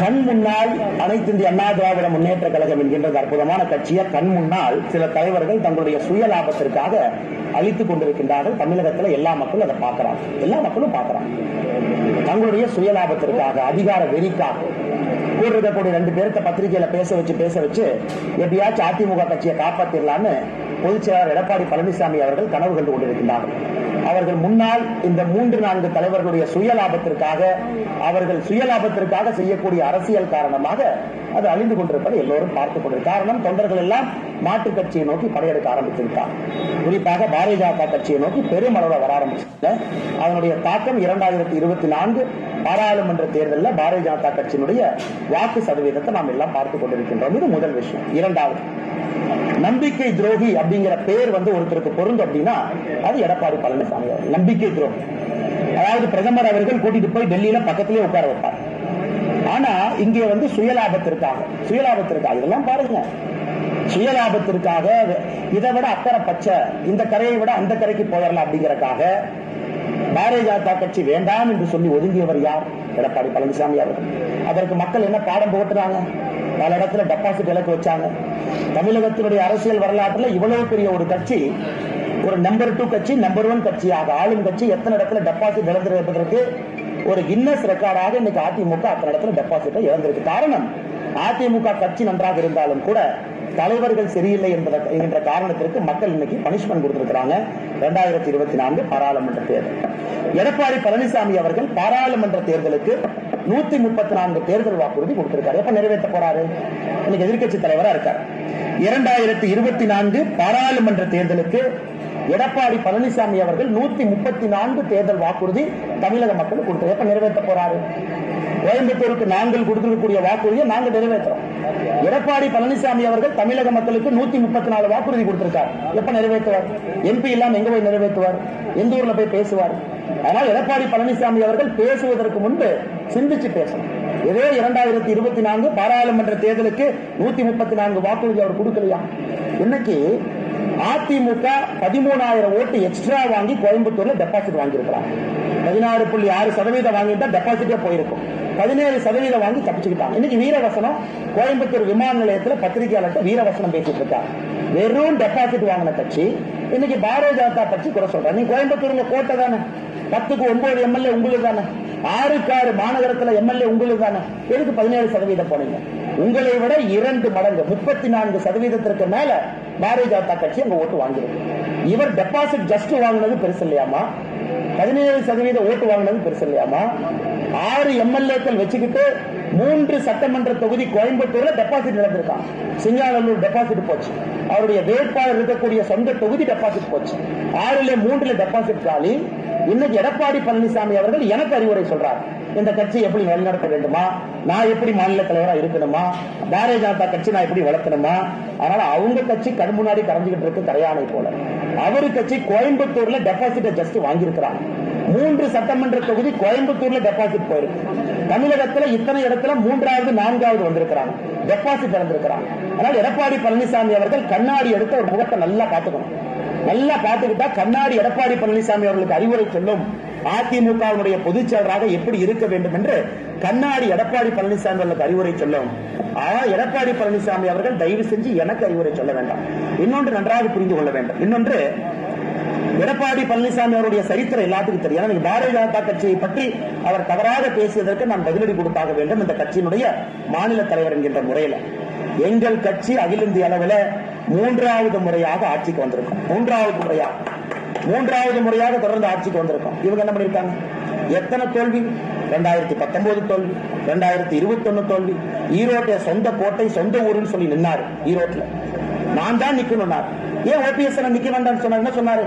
கண் முன்னால் அனைத்து இந்திய அண்ணா திராவிட முன்னேற்ற கழகம் என்கின்ற அற்புதமான கட்சியை கண் முன்னால் சில தலைவர்கள் தங்களுடைய சுய லாபத்திற்காக அழித்துக் கொண்டிருக்கின்றார்கள். தமிழகத்தில் எல்லா மக்களும் அதை பார்க்கிறாங்க, எல்லா மக்களும் பார்க்கிறாங்க. தங்களுடைய சுய லாபத்திற்காக, அதிகார வெறிக்காக இருக்கக்கூடிய 2 பேர்த்த பத்திரிகையில பேச வச்சு எப்படியாச்சும் அதிமுக கட்சியை காப்பாற்றிடலான்னு பொதுச் செயலாளர் எடப்பாடி பழனிசாமி அவர்கள் கனவு கண்டு கொண்டிருக்கின்றார்கள். அவர்கள் முன்னால் இந்த 3-4 தலைவர்களுடைய சுயலாபத்திற்காக, அவர்கள் சுயலாபத்திற்காக செய்யக்கூடிய அரசியல் காரணமாக அது அழிந்து கொண்டிருப்பதை எல்லோரும் பார்த்துக் கொண்டிருக்கிறார். காரணம், தொண்டர்கள் எல்லாம் மாற்றுக் கட்சியை நோக்கி படையெடுக்க ஆரம்பித்திருக்கார். குறிப்பாக பாரதிய ஜனதா கட்சியை நோக்கி பெருமளவில் வர ஆரம்பிச்சு. அதனுடைய தாக்கம் 2024 பாராளுமன்ற தேர்தலில் பாரதிய ஜனதா கட்சியினுடைய வாக்கு சதவீதத்தை நாம் எல்லாம் பார்த்துக் கொண்டிருக்கின்றோம். இது முதல் விஷயம். இரண்டாவது, நம்பிக்கை துரோகி அப்படிங்கிற பேர் ஒருத்தருக்கு பொருந்தும் அப்படின்னா அது எடப்பாடி பழனிசாமி அவர்கள். நம்பிக்கை துரோகி, அதாவது பிரதமர் அவர்கள் கூட்டிட்டு போய் டெல்லியில பக்கத்திலே உட்கார வைப்பார். ஆனா இங்கே சுயலாபத்திற்காக இதெல்லாம் பாருங்க, சுயலாபத்திற்காக இதை விட அக்கறை பச்சை, இந்த கரையை விட அந்த கரைக்கு போயிடலாம் அப்படிங்கறக்காக பாரதிய ஜனதா கட்சி வேண்டாம் என்று சொல்லி ஒதுங்கியவர் யார்? எடப்பாடி பழனிசாமி அவர்கள். அதற்கு மக்கள் என்ன பாடம் போட்டுறாங்க? பல இடத்துல டெபாசிட் இலக்கு வச்சாங்க. தமிழகத்தினுடைய அரசியல் வரலாற்றில் இவ்வளவு பெரிய ஒரு கட்சி, ஒரு நம்பர் 2 கட்சி, நம்பர் 1 கட்சியாக ஆளும் கட்சி எத்தனை இடத்துல டெபாசிட் இழந்திருப்பதற்கு ஒரு கின்னஸ் ரெக்கார்டாக இன்னைக்கு அதிமுக அத்தனை இடத்துல டெபாசிட்டை இழந்திருக்கு. காரணம், அதிமுக கட்சி நன்றாக இருந்தாலும் கூட தலைவர்கள் சரியில்லை என்ற காரணத்திற்கு மக்கள் இன்னைக்கு பனிஷ்மெண்ட் கொடுத்திருக்கிறாங்க. 2024 பாராளுமன்ற தேர்தல். எடப்பாடி பழனிசாமி அவர்கள் பாராளுமன்ற தேர்தலுக்கு 134 தேர்தல் வாக்குறுதி கொடுத்திருக்காரு. எப்ப நிறைவேற்ற போறாரு? இன்னைக்கு எதிர்க்கட்சி தலைவரா இருக்காரு. 2024 பாராளுமன்ற தேர்தலுக்கு எடப்பாடி பழனிசாமி அவர்கள் 134 தேர்தல் வாக்குறுதி தமிழக மக்களுக்கு கொடுத்தார். எப்ப நிறைவேற்ற போறாரு? கோயம்புத்தூருக்கு நாங்கள் கொடுத்திருக்கக்கூடிய வாக்குறுதியை நாங்கள் நிறைவேற்றுறோம். எடப்பாடி பழனிசாமி அவர்கள் தமிழக மக்களுக்கு 134 வாக்குறுதி கொடுத்திருக்கார். எப்ப நிறைவேற்றுவார்? எம்பி இல்லாம எங்க போய் நிறைவேற்றுவார்? எந்த ஊர்ல போய் பேசுவார்? அதனால் எடப்பாடி பழனிசாமி அவர்கள் பேசுவதற்கு முன்பு சிந்திச்சு பேசணும். இதே 2024 பாராளுமன்ற தேர்தலுக்கு 134 வாக்குறுதி அவர் கொடுக்கலையா? இன்னைக்கு அதிமுக 13,000 ஓட்டு எக்ஸ்ட்ரா வாங்கி கோயம்புத்தூர்ல டெபாசிட் வாங்கியிருக்கிறார். 16.6% வாங்கிட்டா டெபாசிட்டே போயிருக்கும். 17% வாங்கி தப்பிச்சுக்கிட்டாங்க. இன்னைக்கு வீரவசனம் கோயம்புத்தூர் விமான நிலையத்தில் பத்திரிகையாளர் வீரவசனம் பேசிட்டு இருக்கார். வெறும் டெபாசிட் வாங்கின கட்சி இன்னைக்கு பாரதிய ஜனதா கட்சி குறை சொல்றாங்க. நீ கோயம்புத்தூர்ல கோட்டை தானே, 10க்கு 9 எம்எல்ஏ உங்களுக்கு தானே, 6க்கு 6 மாநகரத்தில் எம்எல்ஏ உங்களுக்கு தானே, எதுக்கு 17% போனீங்க? உங்களை விட 2 மடங்கு 34% மேல பாரதிய ஜனதா கட்சி அங்க ஓட்டு வாங்கிருக்கு. இவர் டெபாசிட் ஜஸ்ட் வாங்கினது பெருசு இல்லையாமா? 17% ஓட்டு வாங்கினது பெருசு இல்லையாமா? 6 எம்எல்ஏக்கள் வச்சுக்கிட்டு 3 சட்டமன்ற தொகுதி கோயம்புத்தூர்ல டெபாசிட் இழந்திருக்காங்க. சிங்காநல்லூர் டெபாசிட் போச்சு. அவருடைய வேட்பாளர் இருக்கக்கூடிய சொந்த தொகுதி டெபாசிட் போச்சு. 6ல 3ல டெபாசிட் காலி. இன்னைக்கு எடப்பாடி பழனிசாமி அவர்கள் எனக்கு அறிவுரை சொல்றார். இந்த கட்சி எப்படி வழிநடத்த வேண்டுமா, நான் எப்படி மாநில தலைவரா இருக்கணுமா, பாரதிய ஜனதா கட்சி நான் எப்படி வளர்த்தணுமா? அதனால அவங்க கட்சி கண் முன்னாடி கரைஞ்சுக்கிட்டு இருக்கு கரையானை போல. அவரு கட்சி கோயம்புத்தூர்ல டெபாசிட் ஜஸ்ட் வாங்கியிருக்கிறாங்க. 3 சட்டமன்ற தொகுதி கோயம்புத்தூர்ல டெபாசிட் போயிருக்கு. தமிழகத்துல இத்தனை இடத்துல 3வது 4வது வந்திருக்கிறாங்க, டெபாசிட் இழந்திருக்கிறாங்க. அதனால எடப்பாடி பழனிசாமி அவர்கள் கண்ணாடி எடுத்து ஒரு முகத்தை நல்லா பார்த்துக்கணும். நல்லா பார்த்துக்கிட்டா கண்ணாடி எடப்பாடி பழனிசாமி அவர்களுக்கு அறிவுரை சொல்லும். அதிமுகவுடைய பொதுச் செயலராக எப்படி இருக்க வேண்டும் என்று கண்ணாடி எடப்பாடி பழனிசாமி அவர்களுக்கு அறிவுரை சொல்லும். எடப்பாடி பழனிசாமி அவர்கள் தயவு செஞ்சு எனக்கு அறிவுரை சொல்ல வேண்டாம். இன்னொன்று நன்றாக புரிந்து கொள்ள வேண்டும். இன்னொன்று, எடப்பாடி பழனிசாமி அவருடைய சரித்திரம் எல்லாத்துக்கும் தெரியும். பாரதிய ஜனதா கட்சியை பற்றி அவர் தவறாக பேசியதற்கு நான் பதிலடி கொடுத்தாக வேண்டும். இந்த கட்சியினுடைய மாநில தலைவர் என்கின்ற முறையில் எங்கள் கட்சி அகில இந்திய அளவில் 3வது முறையாக ஆட்சிக்கு வந்திருக்கும். 3வது முறையாக தொடர்ந்து ஆட்சிக்கு வந்திருக்கும். இவங்க என்ன பண்ணிருக்காங்க? எத்தனை தோல்வி? 2019 தோல்வி, 2021 தோல்வி. ஈரோட்டை சொந்த கோட்டை சொந்த ஊருன்னு சொல்லி நின்னாரு. ஈரோட்டில் நான் தான் நிக்கணும். ஏன் ஓபிஎஸ் நிக்க வேண்டாம்னு சொன்னாரு? என்ன சொன்னாரு?